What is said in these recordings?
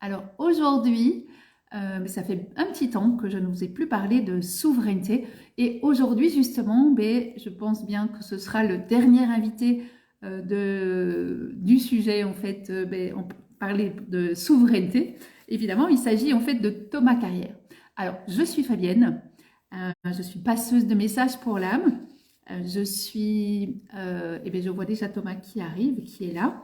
Alors aujourd'hui, ça fait un petit temps que je ne vous ai plus parlé de souveraineté. Et aujourd'hui, justement, je pense bien que ce sera le dernier invité du sujet, en fait. On parlait de souveraineté. Évidemment, il s'agit en fait de Thomas Carrière. Alors, je suis Fabienne. Je suis passeuse de messages pour l'âme. Je vois déjà Thomas qui arrive, qui est là.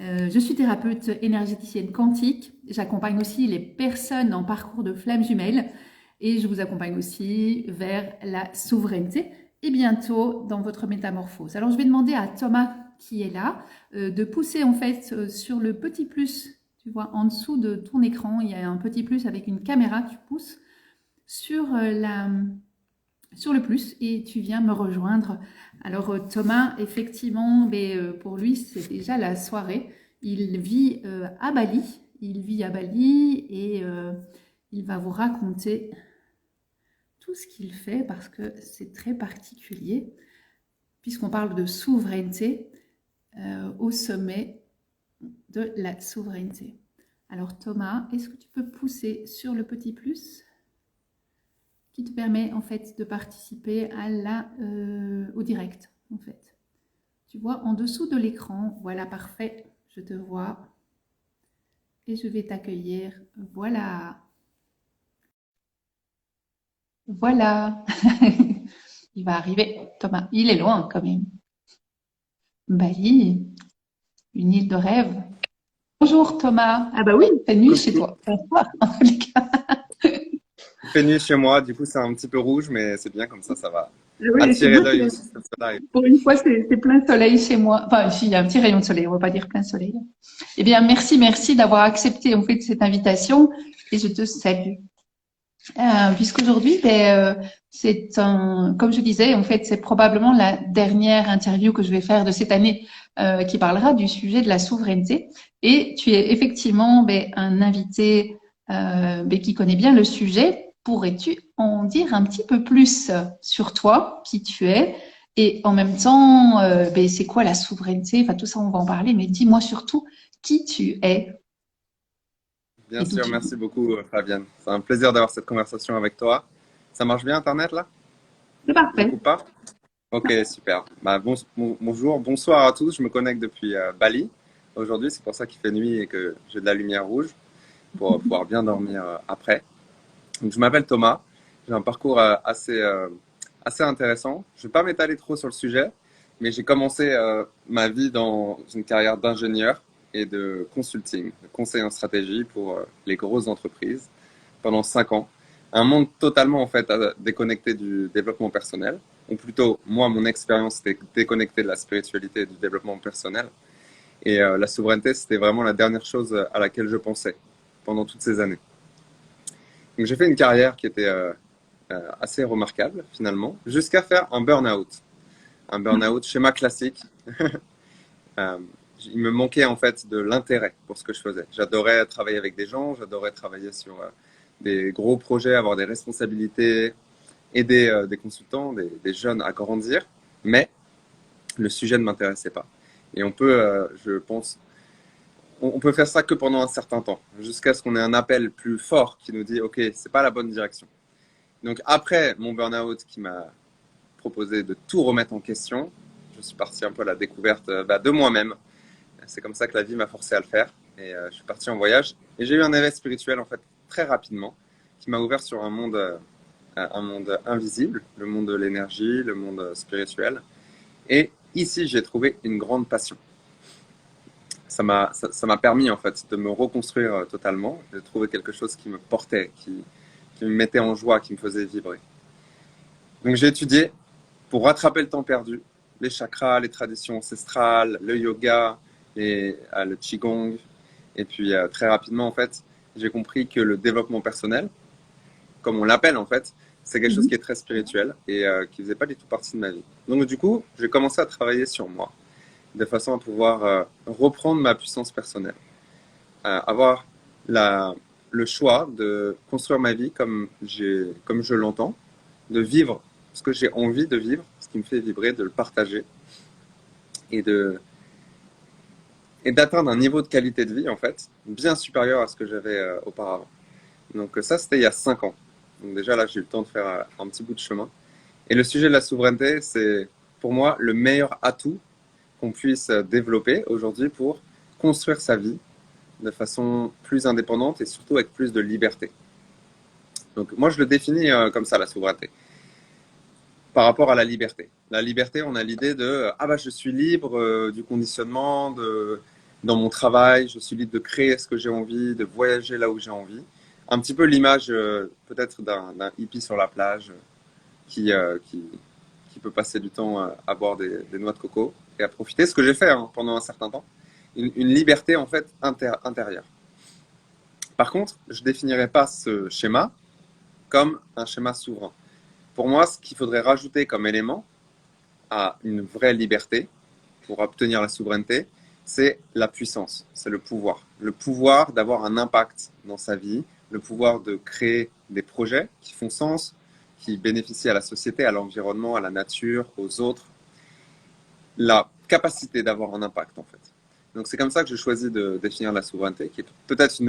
Je suis thérapeute énergéticienne quantique. J'accompagne aussi les personnes en parcours de flammes jumelles et je vous accompagne aussi vers la souveraineté et bientôt dans votre métamorphose. Alors, je vais demander à Thomas qui est là de pousser en fait sur le petit plus. Tu vois, en dessous de ton écran, il y a un petit plus avec une caméra. Tu pousses sur sur le plus et tu viens me rejoindre. Alors Thomas, effectivement, pour lui, c'est déjà la soirée. Il vit à Bali. Il vit à Bali et il va vous raconter tout ce qu'il fait parce que c'est très particulier puisqu'on parle de souveraineté au sommet de la souveraineté. Alors Thomas, est-ce que tu peux pousser sur le petit plus qui te permet en fait de participer au direct en fait. Tu vois en dessous de l'écran, voilà, parfait, je te vois et je vais t'accueillir. Voilà, voilà. Il va arriver, Thomas. Il est loin quand même. Bali, une île de rêve. Bonjour Thomas. Ah bah oui, c'est nuit chez Coucou. toi. Bonsoir, en tous les cas. Il fait nuit chez moi, du coup c'est un petit peu rouge, mais c'est bien comme ça va Oui, c'est attirer bien. l'œil aussi. Comme ça, là. Pour une fois, c'est plein soleil chez moi. Enfin, ici, il y a un petit rayon de soleil, on ne va pas dire plein soleil. Eh bien, merci d'avoir accepté en fait cette invitation et je te salue. Puisqu'aujourd'hui, comme je disais, en fait, c'est probablement la dernière interview que je vais faire de cette année qui parlera du sujet de la souveraineté. Et tu es effectivement un invité qui connaît bien le sujet. Pourrais-tu en dire un petit peu plus sur toi, qui tu es, et en même temps, c'est quoi la souveraineté? Enfin, tout ça, on va en parler, mais dis-moi surtout qui tu es Bien et d'où sûr, tu viens. merci beaucoup Fabienne. C'est un plaisir d'avoir cette conversation avec toi. Ça marche bien Internet là? C'est Je parfait. coupe pas? Ok, super. Bonjour, bonsoir à tous. Je me connecte depuis Bali. Aujourd'hui, c'est pour ça qu'il fait nuit et que j'ai de la lumière rouge pour pouvoir bien dormir après. Donc, je m'appelle Thomas. J'ai un parcours assez intéressant. Je ne vais pas m'étaler trop sur le sujet, mais j'ai commencé ma vie dans une carrière d'ingénieur et de consulting, de conseil en stratégie pour les grosses entreprises pendant 5 ans. Un monde totalement en fait déconnecté du développement personnel, ou plutôt moi mon expérience était déconnectée de la spiritualité et du développement personnel. Et la souveraineté, c'était vraiment la dernière chose à laquelle je pensais pendant toutes ces années. Donc j'ai fait une carrière qui était assez remarquable finalement, jusqu'à faire un burn-out. Un burn-out schéma classique. Euh, il me manquait en fait de l'intérêt pour ce que je faisais. J'adorais travailler avec des gens, j'adorais travailler sur des gros projets, avoir des responsabilités, aider des consultants, des jeunes à grandir, mais le sujet ne m'intéressait pas. Et on peut, je pense, on peut faire ça que pendant un certain temps, jusqu'à ce qu'on ait un appel plus fort qui nous dit, OK, c'est pas la bonne direction. Donc après mon burn-out qui m'a proposé de tout remettre en question, je suis parti un peu à la découverte de moi-même. C'est comme ça que la vie m'a forcé à le faire. Et je suis parti en voyage. Et j'ai eu un éveil spirituel en fait très rapidement qui m'a ouvert sur un monde invisible, le monde de l'énergie, le monde spirituel. Et ici, j'ai trouvé une grande passion. Ça m'a permis en fait de me reconstruire totalement, de trouver quelque chose qui me portait, qui me mettait en joie, qui me faisait vibrer. Donc j'ai étudié pour rattraper le temps perdu, les chakras, les traditions ancestrales, le yoga, le qigong. Et puis très rapidement en fait, j'ai compris que le développement personnel, comme on l'appelle en fait, c'est quelque chose qui est très spirituel et qui faisait pas du tout partie de ma vie. Donc du coup, j'ai commencé à travailler sur moi, de façon à pouvoir reprendre ma puissance personnelle, avoir la, le choix de construire ma vie comme je l'entends, de vivre ce que j'ai envie de vivre, ce qui me fait vibrer, de le partager et et d'atteindre un niveau de qualité de vie, en fait, bien supérieur à ce que j'avais auparavant. Donc ça, c'était il y a 5 ans. Donc déjà, là, j'ai eu le temps de faire un petit bout de chemin. Et le sujet de la souveraineté, c'est pour moi le meilleur atout qu'on puisse développer aujourd'hui pour construire sa vie de façon plus indépendante et surtout avec plus de liberté. Donc moi, je le définis comme ça, la souveraineté, par rapport à la liberté. La liberté, on a l'idée de ah bah je suis libre du conditionnement, dans mon travail, je suis libre de créer ce que j'ai envie, de voyager là où j'ai envie. Un petit peu l'image peut-être d'un hippie sur la plage qui, euh, qui, qui peut passer du temps à boire des noix de coco et à profiter, ce que j'ai fait pendant un certain temps. Une liberté en fait intérieure. Par contre, je ne définirais pas ce schéma comme un schéma souverain. Pour moi, ce qu'il faudrait rajouter comme élément à une vraie liberté pour obtenir la souveraineté, c'est la puissance, c'est le pouvoir. Le pouvoir d'avoir un impact dans sa vie, le pouvoir de créer des projets qui font sens, qui bénéficient à la société, à l'environnement, à la nature, aux autres. La capacité d'avoir un impact, en fait. Donc c'est comme ça que je choisis de définir la souveraineté, qui est peut-être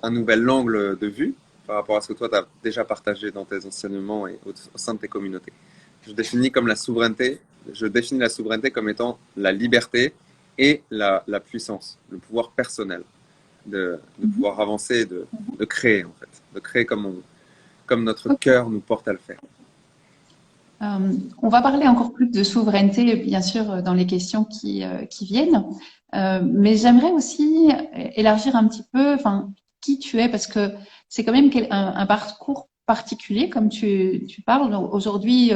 un nouvel angle de vue par rapport à ce que toi tu as déjà partagé dans tes enseignements et au sein de tes communautés. Je définis la souveraineté comme étant la liberté et la puissance, le pouvoir personnel de pouvoir avancer, de créer en fait, de créer comme notre cœur nous porte à le faire. On va parler encore plus de souveraineté, bien sûr, dans les questions qui viennent. Mais j'aimerais aussi élargir un petit peu, enfin, qui tu es, parce que c'est quand même un parcours particulier, comme tu parles. Aujourd'hui,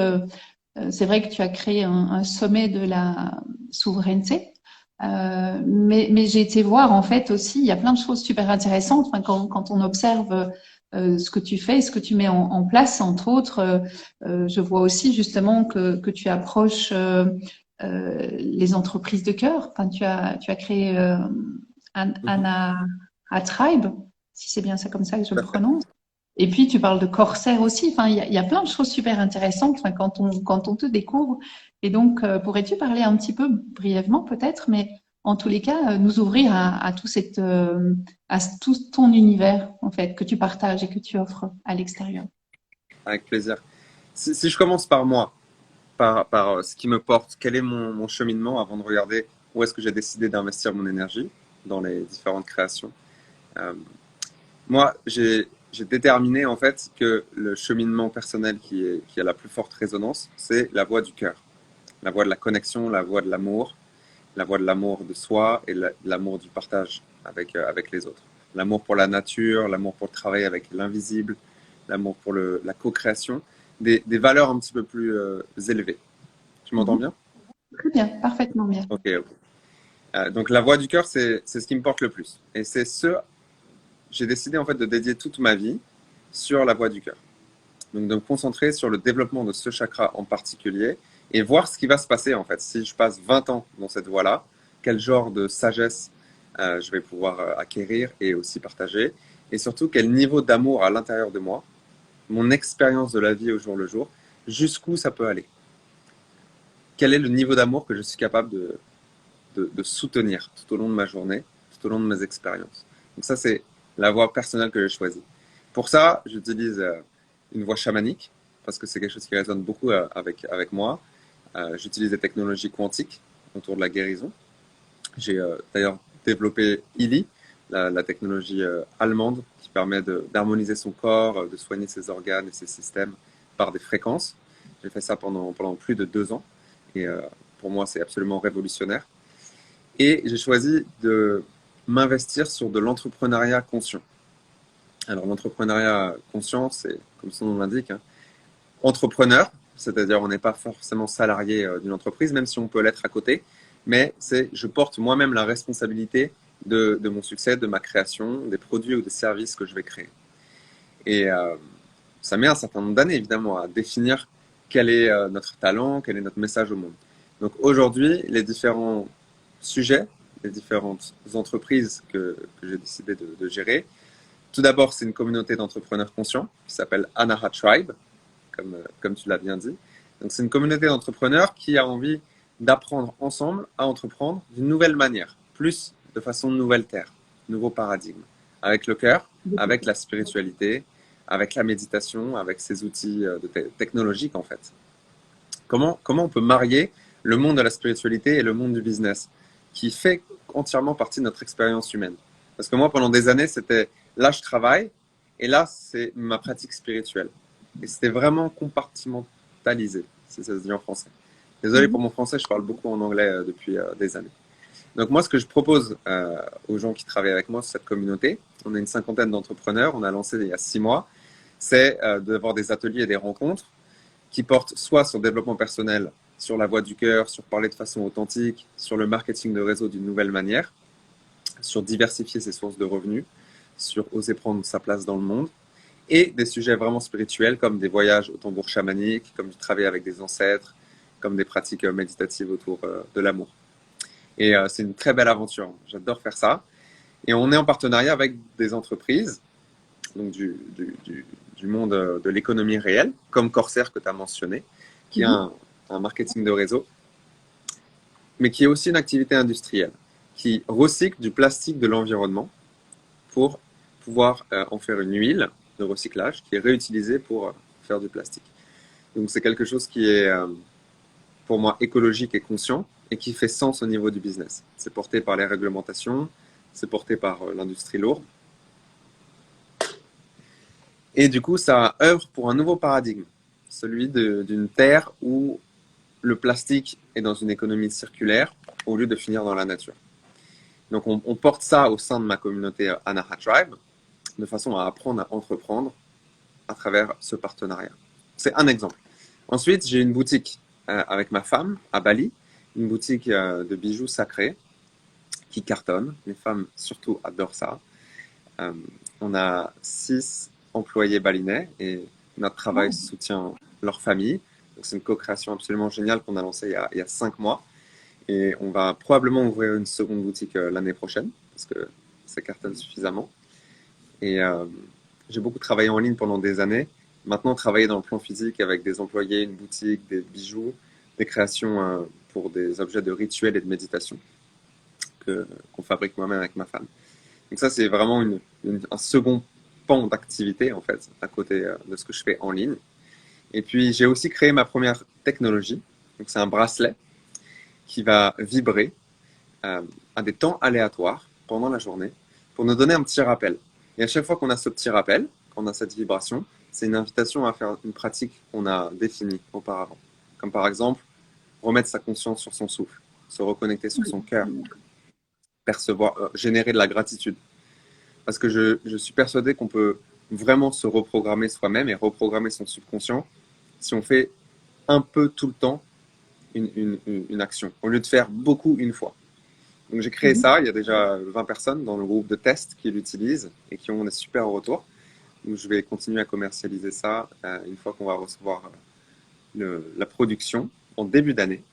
c'est vrai que tu as créé un sommet de la souveraineté. Mais j'ai été voir en fait aussi, il y a plein de choses super intéressantes. Enfin, quand on observe ce que tu fais, ce que tu mets en place, entre autres, je vois aussi justement que tu approches les entreprises de cœur. Enfin, tu as créé Anna a Tribe, si c'est bien ça comme ça que je le prononce. Et puis tu parles de Corsair aussi. Enfin, il y a plein de choses super intéressantes. Enfin, quand on te découvre. Et donc, pourrais-tu parler un petit peu brièvement peut-être, mais en tous les cas, nous ouvrir à à tout ton univers en fait que tu partages et que tu offres à l'extérieur. Avec plaisir. Si je commence par moi, par ce qui me porte, quel est mon cheminement avant de regarder où est-ce que j'ai décidé d'investir mon énergie dans les différentes créations. Euh, Moi, j'ai déterminé en fait que le cheminement personnel qui a la plus forte résonance, c'est la voie du cœur, la voie de la connexion, la voie de l'amour, la voie de l'amour de soi et l'amour du partage avec les autres. L'amour pour la nature, l'amour pour travailler avec l'invisible, l'amour pour la co-création, des valeurs un petit peu plus élevées. Tu m'entends Mhm. bien? Très bien, parfaitement bien. Ok, ok. Donc la voie du cœur, c'est ce qui me porte le plus. Et j'ai décidé en fait de dédier toute ma vie sur la voie du cœur. Donc de me concentrer sur le développement de ce chakra en particulier et voir ce qui va se passer en fait. Si je passe 20 ans dans cette voie-là, quel genre de sagesse je vais pouvoir acquérir et aussi partager. Et surtout, quel niveau d'amour à l'intérieur de moi, mon expérience de la vie au jour le jour, jusqu'où ça peut aller. Quel est le niveau d'amour que je suis capable de soutenir tout au long de ma journée, tout au long de mes expériences. Donc ça, c'est la voie personnelle que j'ai choisie. Pour ça, j'utilise une voie chamanique, parce que c'est quelque chose qui résonne beaucoup avec moi. J'utilise des technologies quantiques autour de la guérison. J'ai d'ailleurs développé ILI, la technologie allemande qui permet d'harmoniser son corps, de soigner ses organes et ses systèmes par des fréquences. J'ai fait ça pendant plus de 2 ans et pour moi, c'est absolument révolutionnaire. Et j'ai choisi de m'investir sur de l'entrepreneuriat conscient. Alors l'entrepreneuriat conscient, c'est comme son nom l'indique, hein, entrepreneur, c'est-à-dire on n'est pas forcément salarié d'une entreprise, même si on peut l'être à côté, mais je porte moi-même la responsabilité de mon succès, de ma création, des produits ou des services que je vais créer. Et ça met un certain nombre d'années évidemment à définir quel est notre talent, quel est notre message au monde. Donc aujourd'hui, les différents sujets, les différentes entreprises que j'ai décidé de gérer. Tout d'abord, c'est une communauté d'entrepreneurs conscients qui s'appelle Anaha Tribe, comme tu l'as bien dit. Donc, c'est une communauté d'entrepreneurs qui a envie d'apprendre ensemble à entreprendre d'une nouvelle manière, plus de façon nouvelle terre, nouveau paradigme, avec le cœur, avec la spiritualité, avec la méditation, avec ces outils technologiques en fait. Comment on peut marier le monde de la spiritualité et le monde du business, qui fait entièrement partie de notre expérience humaine. Parce que moi, pendant des années, c'était là, je travaille, et là, c'est ma pratique spirituelle. Et c'était vraiment compartimentalisé, si ça se dit en français. Désolé pour mon français, je parle beaucoup en anglais depuis des années. Donc moi, ce que je propose aux gens qui travaillent avec moi sur cette communauté, on a une cinquantaine d'entrepreneurs, on a lancé il y a 6 mois, c'est d'avoir des ateliers et des rencontres qui portent soit sur le développement personnel, sur la voix du cœur, sur parler de façon authentique, sur le marketing de réseau d'une nouvelle manière, sur diversifier ses sources de revenus, sur oser prendre sa place dans le monde, et des sujets vraiment spirituels comme des voyages au tambour chamanique, comme du travail avec des ancêtres, comme des pratiques méditatives autour de l'amour. Et c'est une très belle aventure. J'adore faire ça. Et on est en partenariat avec des entreprises, donc du monde de l'économie réelle, comme Corsair que tu as mentionné, qui a un marketing de réseau, mais qui est aussi une activité industrielle, qui recycle du plastique de l'environnement pour pouvoir en faire une huile de recyclage qui est réutilisée pour faire du plastique. Donc c'est quelque chose qui est pour moi écologique et conscient et qui fait sens au niveau du business. C'est porté par les réglementations, c'est porté par l'industrie lourde. Et du coup, ça œuvre pour un nouveau paradigme, celui d'une terre où le plastique est dans une économie circulaire au lieu de finir dans la nature. Donc on porte ça au sein de ma communauté Anaha Tribe, de façon à apprendre à entreprendre à travers ce partenariat. C'est un exemple. Ensuite, j'ai une boutique avec ma femme à Bali, une boutique de bijoux sacrés qui cartonne. Les femmes surtout adorent ça. On a 6 employés balinais et notre travail soutient leur famille. C'est une co-création absolument géniale qu'on a lancée il y a 5 mois. Et on va probablement ouvrir une seconde boutique l'année prochaine parce que ça cartonne suffisamment. Et j'ai beaucoup travaillé en ligne pendant des années. Maintenant, travailler dans le plan physique avec des employés, une boutique, des bijoux, des créations pour des objets de rituel et de méditation qu'on fabrique moi-même avec ma femme. Donc ça, c'est vraiment un second pan d'activité, en fait, à côté de ce que je fais en ligne. Et puis, j'ai aussi créé ma première technologie. Donc, c'est un bracelet qui va vibrer à des temps aléatoires pendant la journée pour nous donner un petit rappel. Et à chaque fois qu'on a ce petit rappel, qu'on a cette vibration, c'est une invitation à faire une pratique qu'on a définie auparavant. Comme par exemple, remettre sa conscience sur son souffle, se reconnecter sur son cœur, percevoir, générer de la gratitude. Parce que je suis persuadé qu'on peut vraiment se reprogrammer soi-même et reprogrammer son subconscient si on fait un peu tout le temps une action, au lieu de faire beaucoup une fois. Donc j'ai créé ça, il y a déjà 20 personnes dans le groupe de test qui l'utilisent et qui ont des super retours. Donc je vais continuer à commercialiser ça une fois qu'on va recevoir la production en début d'année.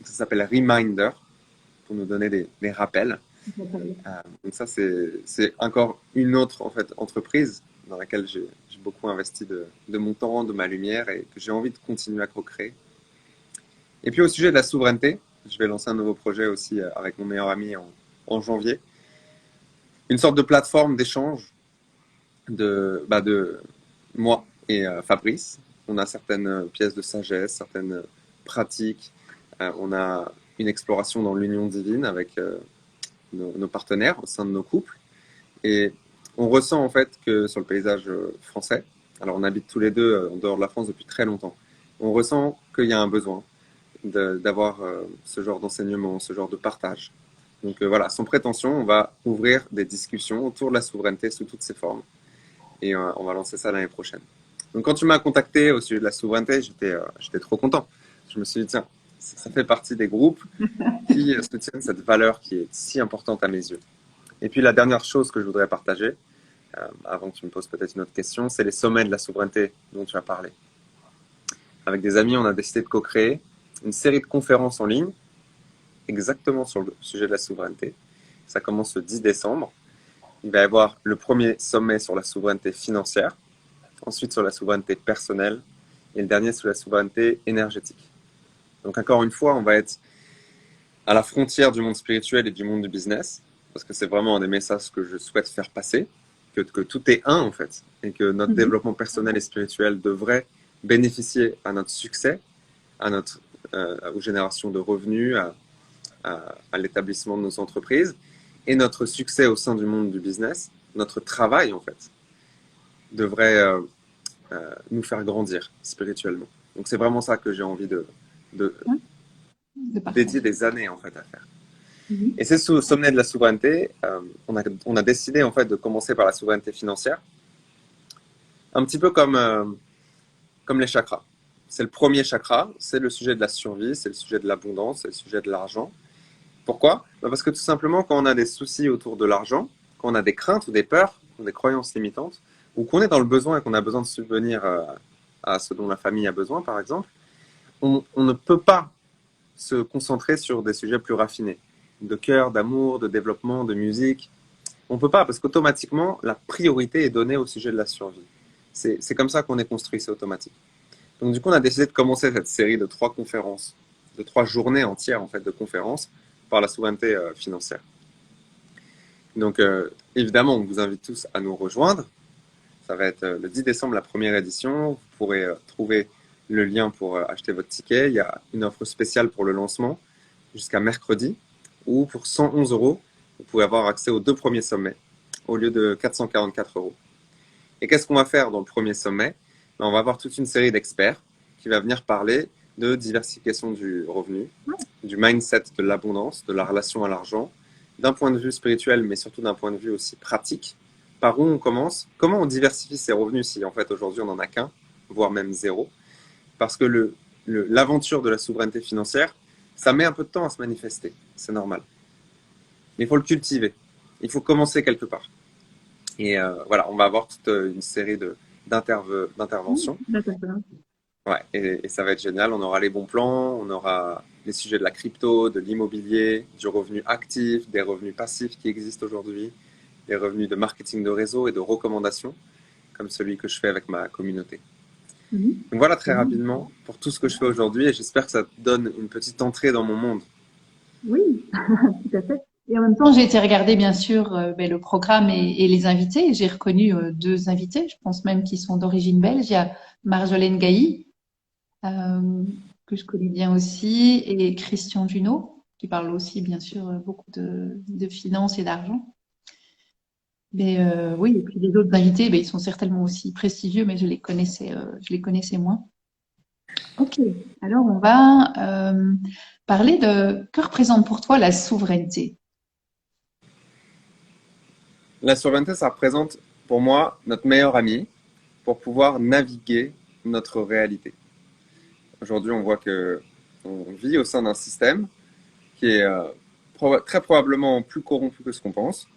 Ça s'appelle Reminder, pour nous donner des rappels. Donc ça, c'est encore une autre en fait, entreprise dans laquelle j'ai beaucoup investi de mon temps, de ma lumière et que j'ai envie de continuer à co-créer. Et puis au sujet de la souveraineté, je vais lancer un nouveau projet aussi avec mon meilleur ami en janvier. Une sorte de plateforme d'échange de moi et Fabrice. On a certaines pièces de sagesse, certaines pratiques. On a une exploration dans l'union divine avec nos partenaires au sein de nos couples. Et on ressent en fait que sur le paysage français, alors on habite tous les deux en dehors de la France depuis très longtemps, on ressent qu'il y a un besoin d'avoir ce genre d'enseignement, ce genre de partage. Donc voilà, sans prétention, on va ouvrir des discussions autour de la souveraineté sous toutes ses formes. Et on va lancer ça l'année prochaine. Donc quand tu m'as contacté au sujet de la souveraineté, j'étais trop content. Je me suis dit, tiens, ça fait partie des groupes qui soutiennent cette valeur qui est si importante à mes yeux. Et puis la dernière chose que je voudrais partager, avant que tu me poses peut-être une autre question, c'est les sommets de la souveraineté dont tu as parlé. Avec des amis, on a décidé de co-créer une série de conférences en ligne exactement sur le sujet de la souveraineté. Ça commence le 10 décembre. Il va y avoir le premier sommet sur la souveraineté financière, ensuite sur la souveraineté personnelle et le dernier sur la souveraineté énergétique. Donc encore une fois, on va être à la frontière du monde spirituel et du monde du business, parce que c'est vraiment un des messages que je souhaite faire passer, que tout est un en fait, et que notre développement personnel et spirituel devrait bénéficier à notre succès, aux générations de revenus, à l'établissement de nos entreprises, et notre succès au sein du monde du business, notre travail en fait, devrait nous faire grandir spirituellement. Donc c'est vraiment ça que j'ai envie de dédier des années en fait à faire. Et c'est sous le sommet de la souveraineté, on a décidé en fait de commencer par la souveraineté financière, un petit peu comme les chakras. C'est le premier chakra, c'est le sujet de la survie, c'est le sujet de l'abondance, c'est le sujet de l'argent. Pourquoi? Parce que tout simplement, quand on a des soucis autour de l'argent, quand on a des craintes ou des peurs, ou des croyances limitantes, ou qu'on est dans le besoin et qu'on a besoin de subvenir à ce dont la famille a besoin, par exemple, on ne peut pas se concentrer sur des sujets plus raffinés, de cœur, d'amour, de développement, de musique. On ne peut pas, parce qu'automatiquement, la priorité est donnée au sujet de la survie. C'est comme ça qu'on est construit, c'est automatique. Donc du coup, on a décidé de commencer cette série de 3 conférences, de 3 journées entières en fait de conférences par la souveraineté financière. Donc évidemment, on vous invite tous à nous rejoindre. Ça va être le 10 décembre la première édition. Vous pourrez trouver le lien pour acheter votre ticket. Il y a une offre spéciale pour le lancement jusqu'à mercredi, où pour 111 €, vous pouvez avoir accès aux 2 premiers sommets au lieu de 444 €. Et qu'est-ce qu'on va faire dans le premier sommet? On va avoir toute une série d'experts qui va venir parler de diversification du revenu, du mindset de l'abondance, de la relation à l'argent, d'un point de vue spirituel, mais surtout d'un point de vue aussi pratique. Par où on commence? Comment on diversifie ses revenus si en fait aujourd'hui on n'en a qu'un, voire même 0? Parce que l'aventure de la souveraineté financière, ça met un peu de temps à se manifester, c'est normal. Mais il faut le cultiver, il faut commencer quelque part. Et voilà, on va avoir toute une série d'interventions. Ouais, et ça va être génial. On aura les bons plans, on aura les sujets de la crypto, de l'immobilier, du revenu actif, des revenus passifs qui existent aujourd'hui, des revenus de marketing de réseau et de recommandations, comme celui que je fais avec ma communauté. Donc voilà très rapidement pour tout ce que je fais aujourd'hui et j'espère que ça te donne une petite entrée dans mon monde. Oui, tout à fait. Et en même temps, j'ai été regarder bien sûr le programme et les invités. J'ai reconnu 2 invités, je pense même qu'ils sont d'origine belge. Il y a Marjolaine Gailly, que je connais bien aussi, et Christian Junot, qui parle aussi bien sûr beaucoup de finances et d'argent. Mais oui, et puis les autres invités, ils sont certainement aussi prestigieux, mais je les connaissais moins. Ok, alors on va parler de que représente pour toi la souveraineté? La souveraineté, ça représente pour moi notre meilleur ami pour pouvoir naviguer notre réalité. Aujourd'hui, on voit que on vit au sein d'un système qui est très probablement plus corrompu que ce qu'on pense,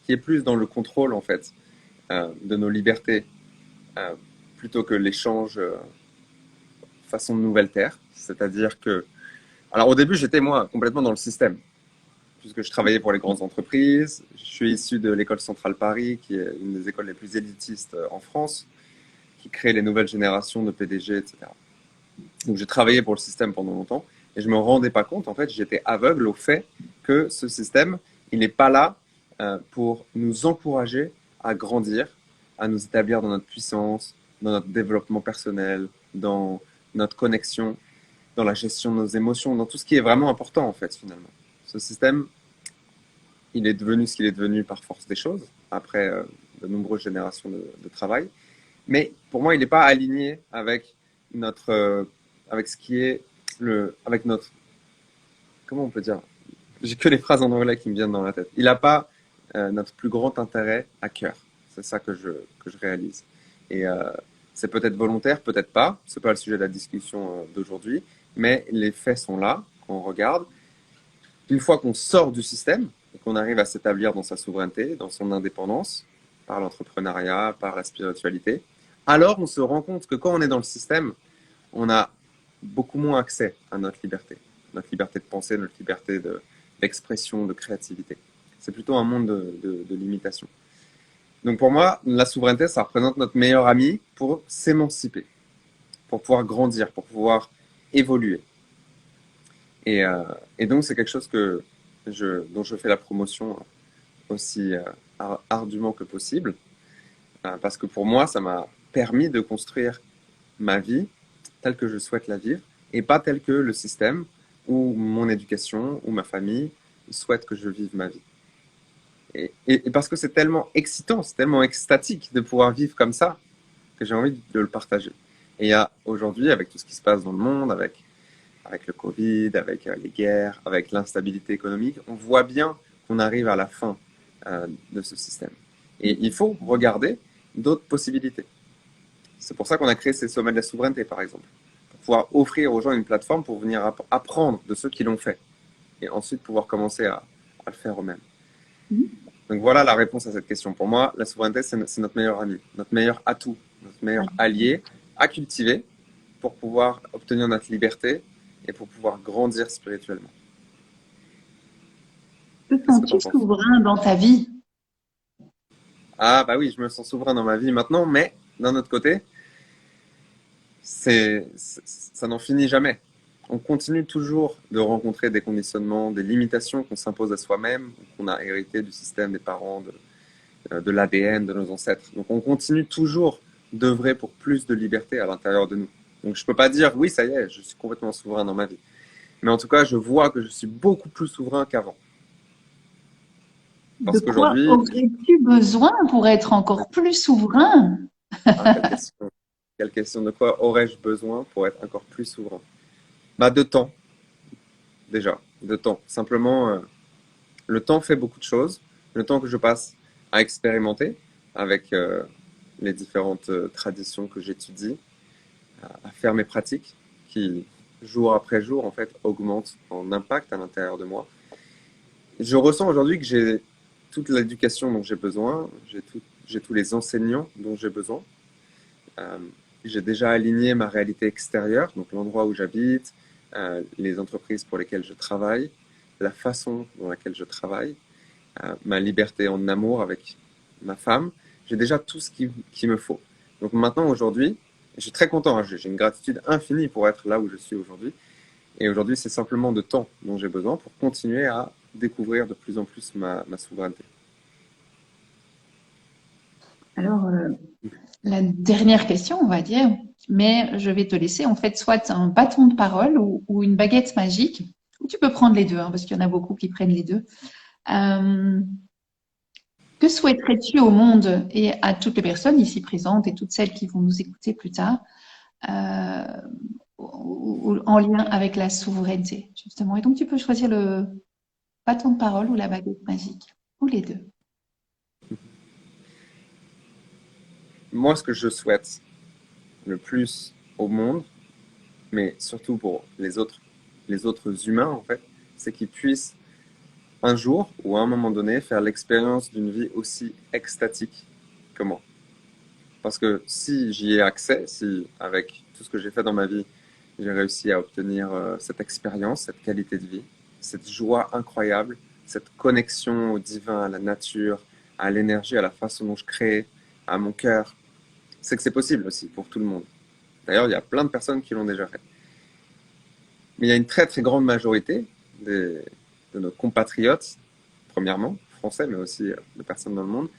qui est plus dans le contrôle en fait de nos libertés plutôt que l'échange façon de nouvelle terre. C'est-à-dire que, alors au début, j'étais moi complètement dans le système, puisque je travaillais pour les grandes entreprises. Je suis issu de l'école Centrale Paris, qui est une des écoles les plus élitistes en France, qui crée les nouvelles générations de PDG, etc. Donc j'ai travaillé pour le système pendant longtemps et je me rendais pas compte, en fait, j'étais aveugle au fait que ce système, il n'est pas là pour nous encourager à grandir, à nous établir dans notre puissance, dans notre développement personnel, dans notre connexion, dans la gestion de nos émotions, dans tout ce qui est vraiment important, en fait, finalement. Ce système, il est devenu ce qu'il est devenu par force des choses, après de nombreuses générations de travail. Mais pour moi, il n'est pas aligné avec avec ce qui est avec notre, comment on peut dire? J'ai que les phrases en anglais qui me viennent dans la tête. Il n'a pas notre plus grand intérêt à cœur. C'est ça que je réalise. Et c'est peut-être volontaire, peut-être pas. C'est pas le sujet de la discussion d'aujourd'hui. Mais les faits sont là, quand on regarde. Une fois qu'on sort du système et qu'on arrive à s'établir dans sa souveraineté, dans son indépendance, par l'entrepreneuriat, par la spiritualité, alors on se rend compte que quand on est dans le système, on a beaucoup moins accès à notre liberté de penser, notre liberté d'expression, de créativité. C'est plutôt un monde de limitation. Donc pour moi, la souveraineté, ça représente notre meilleur ami pour s'émanciper, pour pouvoir grandir, pour pouvoir évoluer. Et donc, c'est quelque chose dont je fais la promotion aussi ardument que possible, parce que pour moi, ça m'a permis de construire ma vie telle que je souhaite la vivre, et pas telle que le système ou mon éducation ou ma famille souhaite que je vive ma vie. Et parce que c'est tellement excitant, c'est tellement extatique de pouvoir vivre comme ça, que j'ai envie de le partager. Et il y a aujourd'hui, avec tout ce qui se passe dans le monde, avec le Covid, avec les guerres, avec l'instabilité économique, on voit bien qu'on arrive à la fin de ce système. Et il faut regarder d'autres possibilités. C'est pour ça qu'on a créé ces sommets de la souveraineté, par exemple, pour pouvoir offrir aux gens une plateforme pour venir apprendre de ceux qui l'ont fait, et ensuite pouvoir commencer à le faire eux-mêmes. Donc voilà la réponse à cette question. Pour moi, la souveraineté, c'est notre meilleur ami, notre meilleur atout, notre meilleur allié à cultiver pour pouvoir obtenir notre liberté et pour pouvoir grandir spirituellement. Te sens-tu souverain dans ta vie? Ah bah oui, je me sens souverain dans ma vie maintenant, mais d'un autre côté, ça n'en finit jamais. On continue toujours de rencontrer des conditionnements, des limitations qu'on s'impose à soi-même, qu'on a hérité du système des parents, de l'ADN, de nos ancêtres. Donc on continue toujours d'œuvrer pour plus de liberté à l'intérieur de nous. Donc je ne peux pas dire, oui, ça y est, je suis complètement souverain dans ma vie. Mais en tout cas, je vois que je suis beaucoup plus souverain qu'avant. Parce de quoi aurais-tu besoin pour être encore plus souverain? Quelle question. De quoi aurais-je besoin pour être encore plus souverain? Bah, de temps, déjà. De temps. Simplement, le temps fait beaucoup de choses. Le temps que je passe à expérimenter avec les différentes traditions que j'étudie, à faire mes pratiques qui, jour après jour, en fait, augmentent en impact à l'intérieur de moi. Je ressens aujourd'hui que j'ai toute l'éducation dont j'ai besoin, j'ai tous les enseignants dont j'ai besoin. J'ai déjà aligné ma réalité extérieure, donc l'endroit où j'habite, les entreprises pour lesquelles je travaille, la façon dans laquelle je travaille, ma liberté en amour avec ma femme. J'ai déjà tout ce qu'il me faut. Donc maintenant, aujourd'hui, je suis très content, hein, j'ai une gratitude infinie pour être là où je suis aujourd'hui. Et aujourd'hui, c'est simplement de temps dont j'ai besoin pour continuer à découvrir de plus en plus ma souveraineté. Alors, la dernière question, on va dire, mais je vais te laisser en fait soit un bâton de parole ou une baguette magique, ou tu peux prendre les deux, hein, parce qu'il y en a beaucoup qui prennent les deux. Que souhaiterais-tu au monde et à toutes les personnes ici présentes et toutes celles qui vont nous écouter plus tard en lien avec la souveraineté, justement? Et donc, tu peux choisir le bâton de parole ou la baguette magique, ou les deux. Moi, ce que je souhaite le plus au monde, mais surtout pour les autres humains, en fait, c'est qu'ils puissent un jour ou à un moment donné faire l'expérience d'une vie aussi extatique que moi. Parce que si j'y ai accès, si avec tout ce que j'ai fait dans ma vie, j'ai réussi à obtenir cette expérience, cette qualité de vie, cette joie incroyable, cette connexion au divin, à la nature, à l'énergie, à la façon dont je crée, à mon cœur, c'est que c'est possible aussi pour tout le monde. D'ailleurs, il y a plein de personnes qui l'ont déjà fait. Mais il y a une très très grande majorité de nos compatriotes, premièrement, français, mais aussi de personnes dans le monde,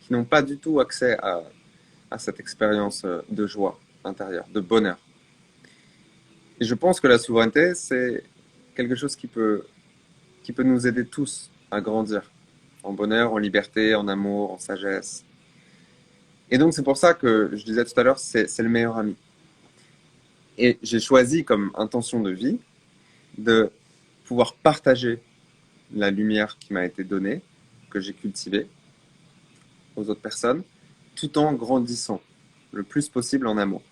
qui n'ont pas du tout accès à cette expérience de joie intérieure, de bonheur. Et je pense que la souveraineté, c'est quelque chose qui peut nous aider tous à grandir en bonheur, en liberté, en amour, en sagesse. Et donc c'est pour ça que je disais tout à l'heure, c'est le meilleur ami. Et j'ai choisi comme intention de vie de pouvoir partager la lumière qui m'a été donnée, que j'ai cultivée aux autres personnes, tout en grandissant le plus possible en amour.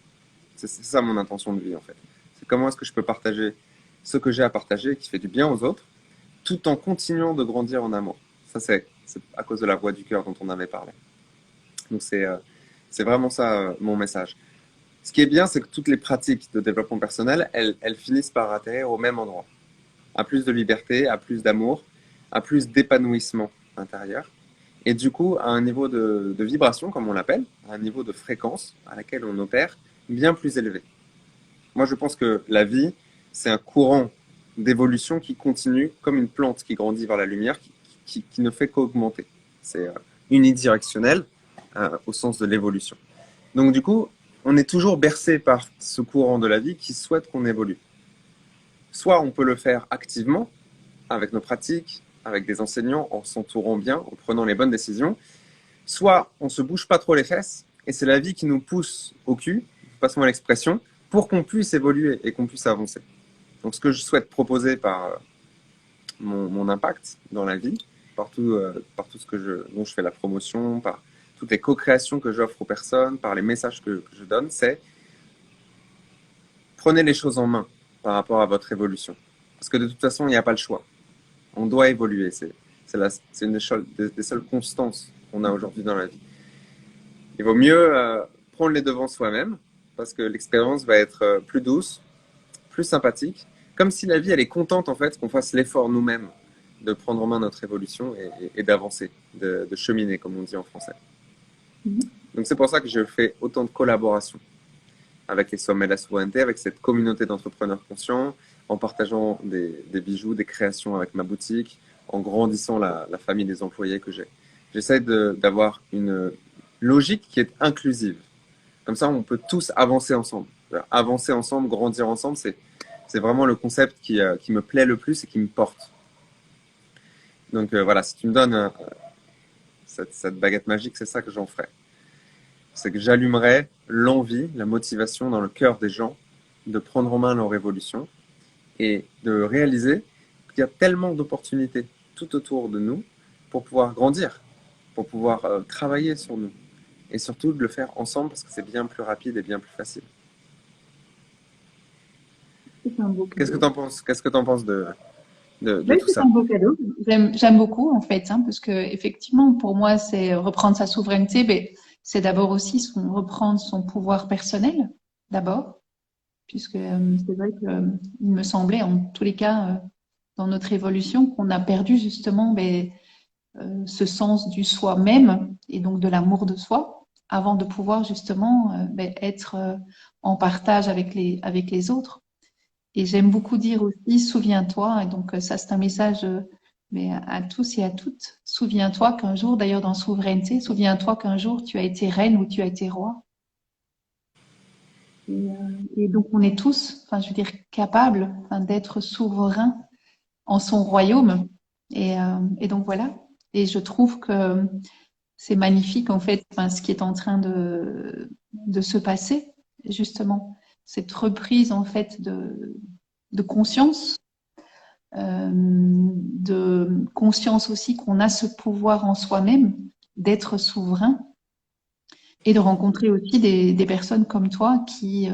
C'est ça mon intention de vie en fait. C'est comment est-ce que je peux partager ce que j'ai à partager qui fait du bien aux autres, tout en continuant de grandir en amour. Ça c'est à cause de la voix du cœur dont on avait parlé. Donc c'est vraiment ça mon message. Ce qui est bien, c'est que toutes les pratiques de développement personnel, elles finissent par atterrir au même endroit. À plus de liberté, à plus d'amour, à plus d'épanouissement intérieur. Et du coup, à un niveau de vibration, comme on l'appelle, à un niveau de fréquence à laquelle on opère, bien plus élevé. Moi, je pense que la vie, c'est un courant d'évolution qui continue comme une plante qui grandit vers la lumière, qui ne fait qu'augmenter. C'est unidirectionnel au sens de l'évolution. Donc du coup, on est toujours bercé par ce courant de la vie qui souhaite qu'on évolue. Soit on peut le faire activement, avec nos pratiques, avec des enseignants, en s'entourant bien, en prenant les bonnes décisions. Soit on se bouge pas trop les fesses, et c'est la vie qui nous pousse au cul, passe-moi l'expression, pour qu'on puisse évoluer et qu'on puisse avancer. Donc ce que je souhaite proposer par mon impact dans la vie, par tout ce dont je fais la promotion, par toutes les co-créations que j'offre aux personnes, par les messages que je donne, c'est prenez les choses en main par rapport à votre évolution. Parce que de toute façon, il n'y a pas le choix. On doit évoluer. C'est une des seules constances qu'on a aujourd'hui dans la vie. Il vaut mieux prendre les devants soi-même, parce que l'expérience va être plus douce, plus sympathique, comme si la vie, elle est contente en fait qu'on fasse l'effort nous-mêmes de prendre en main notre évolution et d'avancer, de cheminer, comme on dit en français. Donc c'est pour ça que je fais autant de collaborations avec les sommets de la souveraineté, avec cette communauté d'entrepreneurs conscients, en partageant des bijoux, des créations avec ma boutique, en grandissant la famille des employés que j'ai. J'essaie d'avoir une logique qui est inclusive. Comme ça, on peut tous avancer ensemble. Avancer ensemble, grandir ensemble, c'est vraiment le concept qui me plaît le plus et qui me porte. Donc voilà, si tu me donnes cette baguette magique, c'est ça que j'en ferai. C'est que j'allumerai l'envie, la motivation dans le cœur des gens de prendre en main leur évolution et de réaliser qu'il y a tellement d'opportunités tout autour de nous pour pouvoir grandir, pour pouvoir travailler sur nous et surtout de le faire ensemble parce que c'est bien plus rapide et bien plus facile. Qu'est-ce que tu en penses? Qu'est-ce que tu en penses de Oui, tout c'est ça? un beau cadeau. J'aime beaucoup en fait, hein, parce que effectivement, pour moi, c'est reprendre sa souveraineté, mais c'est d'abord aussi reprendre son pouvoir personnel, d'abord, puisque c'est vrai que il me semblait, en tous les cas, dans notre évolution, qu'on a perdu justement ce sens du soi-même et donc de l'amour de soi, avant de pouvoir justement être en partage avec les autres. Et j'aime beaucoup dire aussi, souviens-toi, et donc ça c'est un message mais à tous et à toutes, souviens-toi qu'un jour, d'ailleurs dans Souveraineté, souviens-toi qu'un jour tu as été reine ou tu as été roi. Et donc on est tous, enfin je veux dire, capables d'être souverains en son royaume. Et donc voilà. Et je trouve que c'est magnifique en fait, ce qui est en train de se passer, justement. Cette reprise en fait de conscience, de conscience aussi qu'on a ce pouvoir en soi-même d'être souverain et de rencontrer aussi des personnes comme toi qui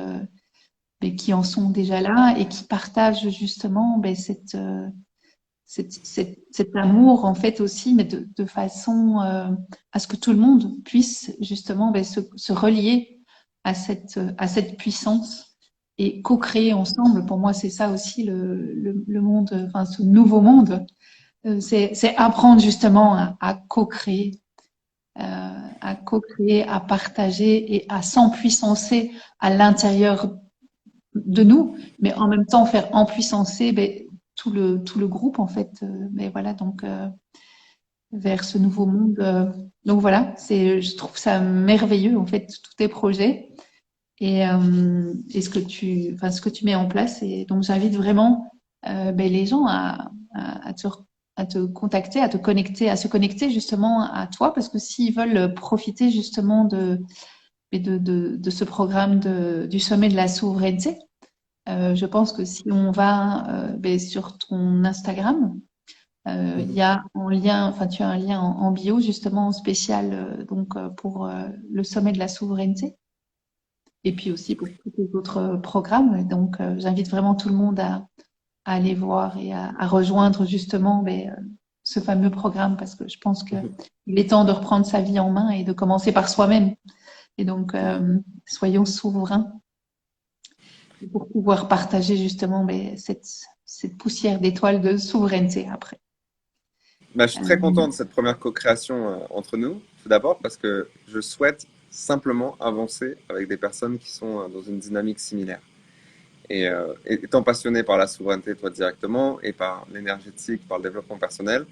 en sont déjà là et qui partagent justement cet amour en fait aussi, mais de façon à ce que tout le monde puisse justement se relier à cette puissance et co-créer ensemble. Pour moi, c'est ça aussi le monde, enfin ce nouveau monde. C'est apprendre justement à co-créer, à partager et à s'empuissancer à l'intérieur de nous, mais en même temps faire empuissancer tout le groupe en fait. Mais voilà, donc vers ce nouveau monde. Donc voilà, je trouve ça merveilleux en fait tous tes projets et ce que tu mets en place. Et donc j'invite vraiment les gens à te contacter, à te connecter, à se connecter justement à toi, parce que s'ils veulent profiter justement de ce programme du sommet de la souveraineté, je pense que si on va sur ton Instagram, il y a en lien, enfin tu as un lien en bio justement spécial pour le sommet de la souveraineté et puis aussi pour tous les autres programmes. Et donc j'invite vraiment tout le monde à aller voir et à rejoindre justement ce fameux programme parce que je pense que il est temps de reprendre sa vie en main et de commencer par soi-même. Et donc soyons souverains pour pouvoir partager justement cette poussière d'étoiles de souveraineté après. Je suis très content de cette première co-création entre nous, tout d'abord parce que je souhaite simplement avancer avec des personnes qui sont dans une dynamique similaire. Et étant passionné par la souveraineté, toi directement, et par l'énergétique, par le développement personnel,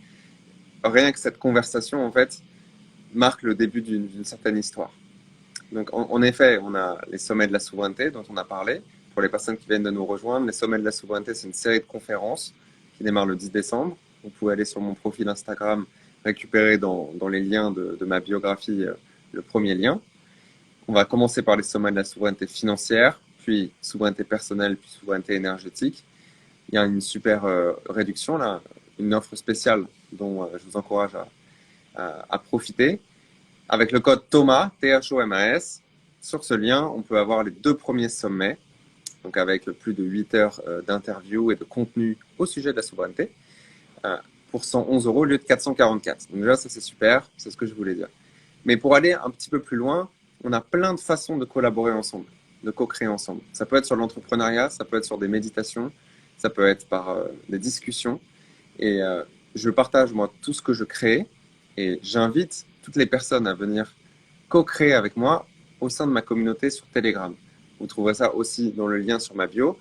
rien que cette conversation, en fait, marque le début d'une certaine histoire. Donc, en effet, on a les sommets de la souveraineté dont on a parlé. Pour les personnes qui viennent de nous rejoindre, les sommets de la souveraineté, c'est une série de conférences qui démarre le 10 décembre. Vous pouvez aller sur mon profil Instagram, récupérer dans les liens de ma biographie le premier lien. On va commencer par les sommets de la souveraineté financière, puis souveraineté personnelle, puis souveraineté énergétique. Il y a une super réduction, là, une offre spéciale dont je vous encourage à profiter. Avec le code THOMAS, THOMAS, sur ce lien, on peut avoir les 2 premiers sommets, donc avec plus de 8 heures d'interview et de contenu au sujet de la souveraineté, pour 111 € au lieu de 444. Donc déjà, ça c'est super, c'est ce que je voulais dire. Mais pour aller un petit peu plus loin, on a plein de façons de collaborer ensemble, de co-créer ensemble. Ça peut être sur l'entrepreneuriat, ça peut être sur des méditations, ça peut être par des discussions. Et je partage, moi, tout ce que je crée et j'invite toutes les personnes à venir co-créer avec moi au sein de ma communauté sur Telegram. Vous trouverez ça aussi dans le lien sur ma bio.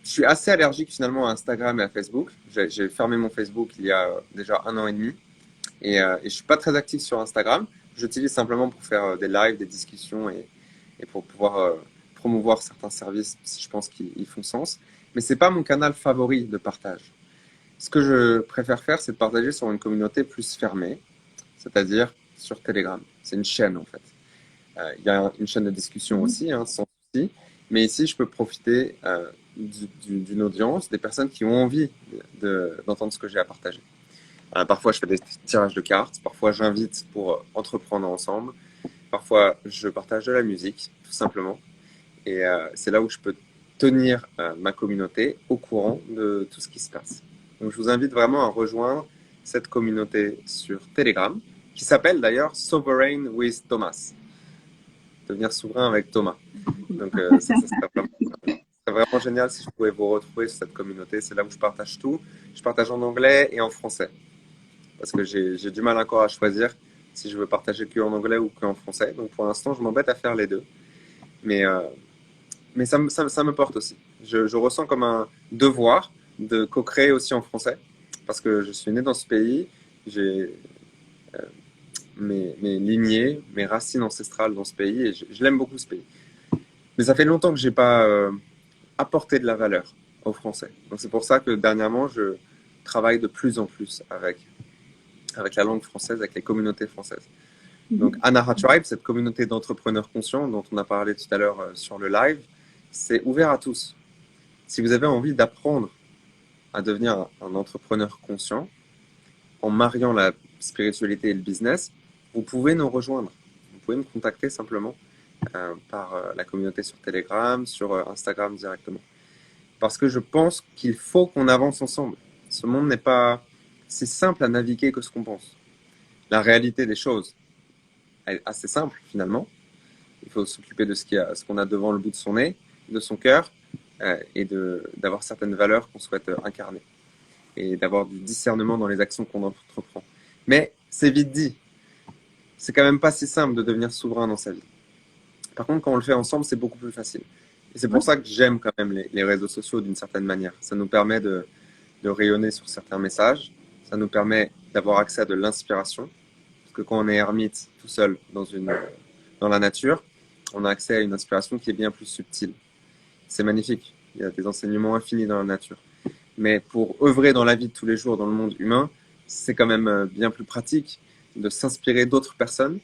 Je suis assez allergique finalement à Instagram et à Facebook. J'ai fermé mon Facebook il y a déjà 1 an et demi. Et je ne suis pas très actif sur Instagram. J'utilise simplement pour faire des lives, des discussions et pour pouvoir promouvoir certains services si je pense qu'ils font sens. Mais ce n'est pas mon canal favori de partage. Ce que je préfère faire, c'est de partager sur une communauté plus fermée, c'est-à-dire sur Telegram. C'est une chaîne en fait. Il y a une chaîne de discussion aussi, hein, sans souci. Mais ici, je peux profiter d'une audience, des personnes qui ont envie d'entendre ce que j'ai à partager. Parfois, je fais des tirages de cartes. Parfois, j'invite pour entreprendre ensemble. Parfois, je partage de la musique, tout simplement. Et c'est là où je peux tenir ma communauté au courant de tout ce qui se passe. Donc, je vous invite vraiment à rejoindre cette communauté sur Telegram, qui s'appelle d'ailleurs Sovereign with Thomas. Devenir souverain avec Thomas. Donc, ça serait vraiment génial si je pouvais vous retrouver sur cette communauté. C'est là où je partage tout. Je partage en anglais et en français. Parce que j'ai du mal encore à choisir si je veux partager que en anglais ou que en français. Donc, pour l'instant, je m'embête à faire les deux. Mais ça me porte aussi. Je ressens comme un devoir de co-créer aussi en français. Parce que je suis né dans ce pays. J'ai mes lignées, mes racines ancestrales dans ce pays et je l'aime beaucoup ce pays. Mais ça fait longtemps que je n'ai pas apporté de la valeur aux Français. Donc c'est pour ça que dernièrement, je travaille de plus en plus avec la langue française, avec les communautés françaises. Donc Anara Tribe, cette communauté d'entrepreneurs conscients dont on a parlé tout à l'heure sur le live, c'est ouvert à tous. Si vous avez envie d'apprendre à devenir un entrepreneur conscient, en mariant la spiritualité et le business, vous pouvez nous rejoindre. Vous pouvez me contacter simplement par la communauté sur Telegram, sur Instagram directement. Parce que je pense qu'il faut qu'on avance ensemble. Ce monde n'est pas si simple à naviguer que ce qu'on pense. La réalité des choses est assez simple finalement. Il faut s'occuper de ce qu'on a devant le bout de son nez, de son cœur, et d'avoir certaines valeurs qu'on souhaite incarner. Et d'avoir du discernement dans les actions qu'on entreprend. Mais c'est vite dit. C'est quand même pas si simple de devenir souverain dans sa vie. Par contre, quand on le fait ensemble, c'est beaucoup plus facile. Et c'est pour ça que j'aime quand même les réseaux sociaux d'une certaine manière. Ça nous permet de rayonner sur certains messages. Ça nous permet d'avoir accès à de l'inspiration. Parce que quand on est ermite tout seul dans la nature, on a accès à une inspiration qui est bien plus subtile. C'est magnifique. Il y a des enseignements infinis dans la nature. Mais pour œuvrer dans la vie de tous les jours, dans le monde humain, c'est quand même bien plus pratique de s'inspirer d'autres personnes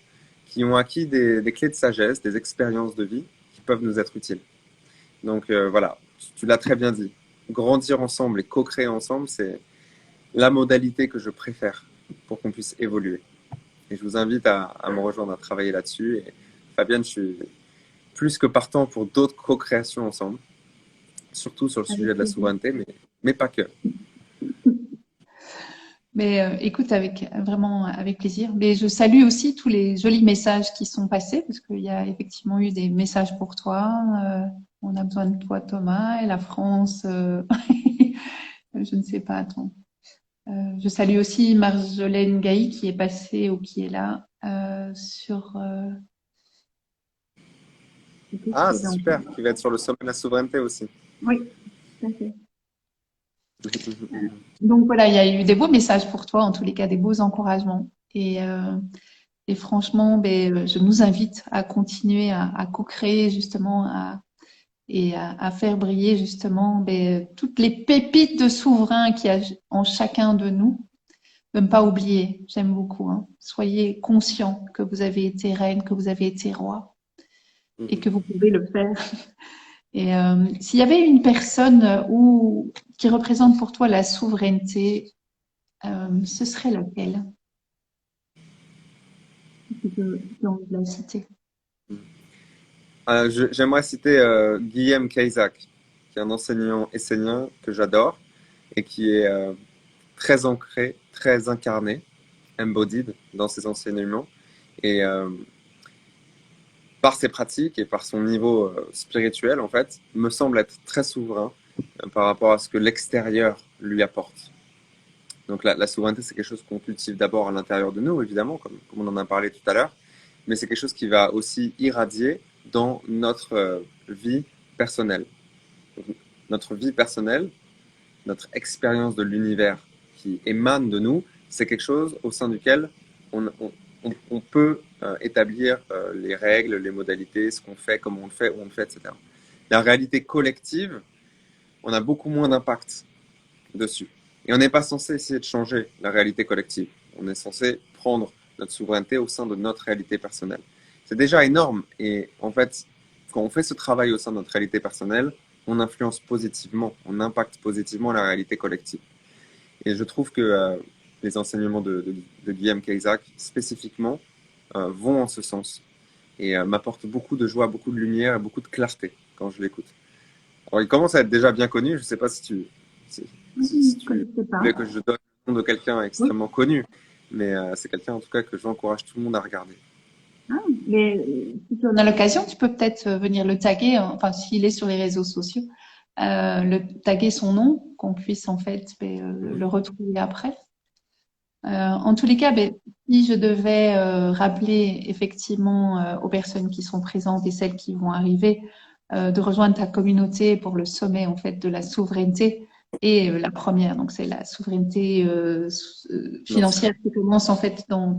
qui ont acquis des clés de sagesse, des expériences de vie qui peuvent nous être utiles. Donc voilà, tu l'as très bien dit. Grandir ensemble et co-créer ensemble, c'est la modalité que je préfère pour qu'on puisse évoluer. Et je vous invite à me rejoindre, à travailler là-dessus. Et Fabienne, je suis plus que partant pour d'autres co-créations ensemble, surtout sur le sujet de la souveraineté, mais pas que. Mais écoute, vraiment avec plaisir. Mais je salue aussi tous les jolis messages qui sont passés, parce qu'il y a effectivement eu des messages pour toi. On a besoin de toi, Thomas, et la France. Je ne sais pas, attends. Je salue aussi Marjolaine Gailly qui est passée ou qui est là sur. Ah, Et c'est donc, super, qui va être sur le sommet de la souveraineté aussi. oui, tout à fait. Donc voilà, il y a eu des beaux messages pour toi, en tous les cas, des beaux encouragements. Et franchement, je nous invite à continuer à co-créer justement à faire briller justement toutes les pépites de souverain qu'il y a en chacun de nous. Ne pas oublier, j'aime beaucoup. Hein. Soyez conscients que vous avez été reine, que vous avez été roi et que vous pouvez le faire. Et s'il y avait une personne qui représente pour toi la souveraineté, ce serait laquelle? Si tu as envie de la citer. J'aimerais citer Guillaume Kaysak, qui est un enseignant essénien que j'adore et qui est très ancré, très incarné, embodied dans ses enseignements. Et par ses pratiques et par son niveau spirituel, en fait, me semble être très souverain par rapport à ce que l'extérieur lui apporte. Donc la souveraineté, c'est quelque chose qu'on cultive d'abord à l'intérieur de nous, évidemment, comme on en a parlé tout à l'heure, mais c'est quelque chose qui va aussi irradier dans notre vie personnelle. Donc, notre vie personnelle, notre expérience de l'univers qui émane de nous, c'est quelque chose au sein duquel on peut établir les règles, les modalités, ce qu'on fait, comment on le fait, où on le fait, etc. La réalité collective, on a beaucoup moins d'impact dessus. Et on n'est pas censé essayer de changer la réalité collective. On est censé prendre notre souveraineté au sein de notre réalité personnelle. C'est déjà énorme. Et en fait, quand on fait ce travail au sein de notre réalité personnelle, on influence positivement, on impacte positivement la réalité collective. Et je trouve que les enseignements de Guillaume Kaysak, spécifiquement, vont en ce sens. Et m'apportent beaucoup de joie, beaucoup de lumière et beaucoup de clarté quand je l'écoute. Alors, il commence à être déjà bien connu. Je ne sais pas si, Je si ne tu connaissais pas. voulais que je donne le nom de quelqu'un Oui. extrêmement connu, mais c'est quelqu'un en tout cas que j'encourage tout le monde à regarder. Ah, mais si tu en as l'occasion, tu peux peut-être venir le taguer, hein, enfin s'il est sur les réseaux sociaux, le taguer son nom, qu'on puisse en fait le retrouver après. En tous les cas, si je devais rappeler effectivement aux personnes qui sont présentes et celles qui vont arriver de rejoindre ta communauté pour le sommet en fait de la souveraineté et la première, donc c'est la souveraineté Financière. financière qui commence en fait dans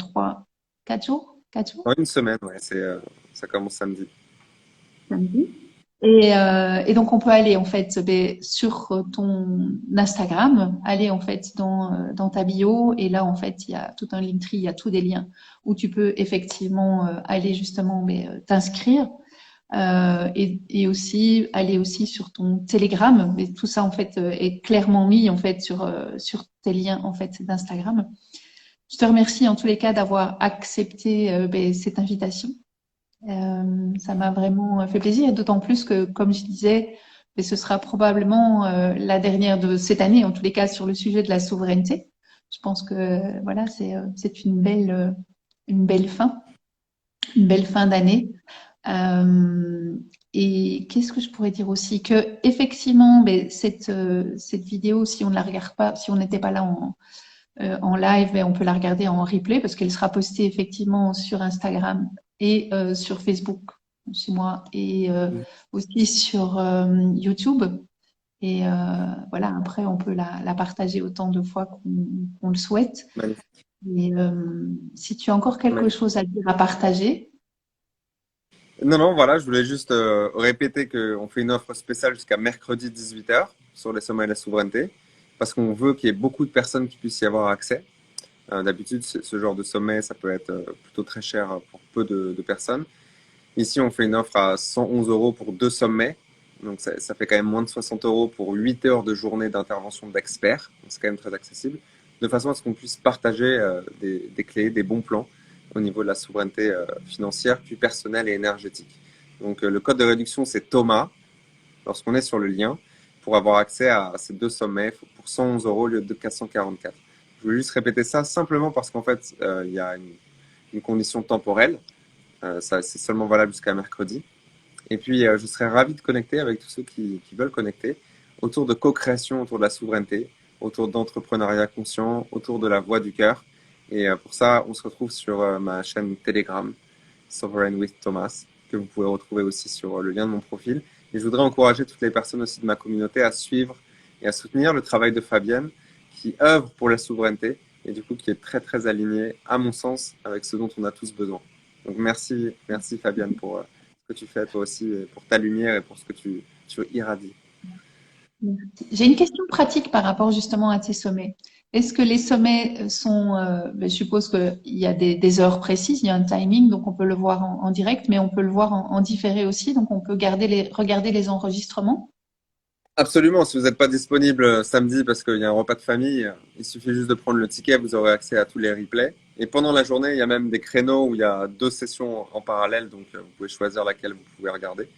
4 jours, 4 jours. En une semaine, ouais, ça commence samedi. Samedi. Et donc, on peut aller en fait sur ton Instagram, aller en fait dans ta bio, et là en fait il y a tout un Linktree, il y a tous des liens où tu peux effectivement aller justement t'inscrire et aussi aller aussi sur ton Telegram. Mais tout ça en fait est clairement mis en fait sur tes liens en fait d'Instagram. Je te remercie en tous les cas d'avoir accepté cette invitation. Ça m'a vraiment fait plaisir, et d'autant plus que, comme je disais, ce sera probablement la dernière de cette année, en tous les cas sur le sujet de la souveraineté. Je pense que voilà, c'est une belle fin d'année. Euh, et qu'est-ce que je pourrais dire aussi? Que effectivement, cette vidéo, si on ne la regarde pas, si on n'était pas là en live, on peut la regarder en replay parce qu'elle sera postée effectivement sur Instagram et sur Facebook chez moi et aussi sur YouTube. Et voilà, après, on peut la partager autant de fois qu'on le souhaite. Magnifique. Et si tu as encore quelque Magnifique. chose à dire, à partager. Non, non, voilà, je voulais juste répéter qu'on fait une offre spéciale jusqu'à mercredi 18h sur les sommets de la souveraineté, parce qu'on veut qu'il y ait beaucoup de personnes qui puissent y avoir accès. D'habitude, ce genre de sommet, ça peut être plutôt très cher pour peu de personnes. Ici, on fait une offre à 111 euros pour 2 sommets. Donc, ça fait quand même moins de 60 euros pour 8 heures de journée d'intervention d'experts. Donc, c'est quand même très accessible. De façon à ce qu'on puisse partager des clés, des bons plans au niveau de la souveraineté financière, puis personnelle et énergétique. Donc, le code de réduction, c'est Thomas. Lorsqu'on est sur le lien, pour avoir accès à ces 2 sommets pour 111 euros au lieu de 444. Je voulais juste répéter ça simplement parce qu'en fait, il y a une condition temporelle. Ça, c'est seulement valable jusqu'à mercredi. Et puis, je serais ravi de connecter avec tous ceux qui veulent connecter autour de co-création, autour de la souveraineté, autour d'entrepreneuriat conscient, autour de la voix du cœur. Et pour ça, on se retrouve sur ma chaîne Telegram, Sovereign with Thomas. que vous pouvez retrouver aussi sur le lien de mon profil. Et je voudrais encourager toutes les personnes aussi de ma communauté à suivre et à soutenir le travail de Fabienne, qui œuvre pour la souveraineté et du coup qui est très très alignée, à mon sens, avec ce dont on a tous besoin. Donc merci Fabienne pour ce que tu fais toi aussi, et pour ta lumière et pour ce que tu irradies. J'ai une question pratique par rapport justement à tes sommets. Est-ce que les sommets sont, je suppose qu'il y a des heures précises, il y a un timing, donc on peut le voir en direct, mais on peut le voir en différé aussi, donc on peut regarder les enregistrements. Absolument, si vous n'êtes pas disponible samedi parce qu'il y a un repas de famille, il suffit juste de prendre le ticket, vous aurez accès à tous les replays. Et pendant la journée, il y a même des créneaux où il y a 2 sessions en parallèle, donc vous pouvez choisir laquelle vous pouvez regarder.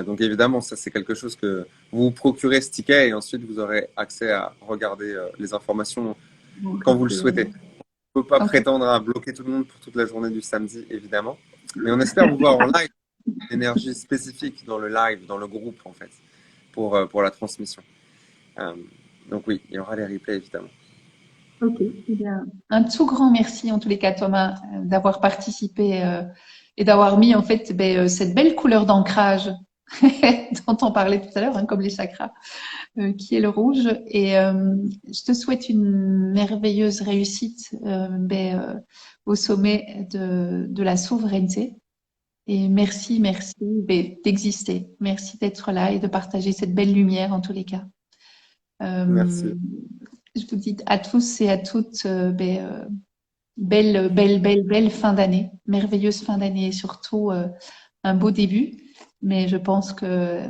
Donc évidemment, ça c'est quelque chose que vous vous procurez ce ticket et ensuite vous aurez accès à regarder les informations quand vous le souhaitez. On ne peut pas prétendre à bloquer tout le monde pour toute la journée du samedi, évidemment. Mais on espère vous voir en live, une énergie spécifique dans le live, dans le groupe en fait, pour la transmission. Donc oui, il y aura les replays évidemment. Ok, eh bien, un tout grand merci en tous les cas Thomas d'avoir participé et d'avoir mis en fait cette belle couleur d'ancrage dont on parlait tout à l'heure, hein, comme les chakras, qui est le rouge. Et je te souhaite une merveilleuse réussite au sommet de la souveraineté. Et merci d'exister. Merci d'être là et de partager cette belle lumière en tous les cas. Merci. Je vous dis à tous et à toutes belle fin d'année, merveilleuse fin d'année et surtout un beau début. Mais je pense que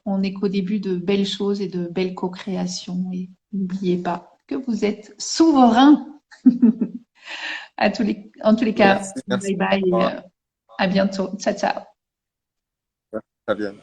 on n'est qu'au début de belles choses et de belles co-créations. Et n'oubliez pas que vous êtes souverain. En tous les cas, merci. bye bye et à bientôt. Ciao, ciao. Très bien.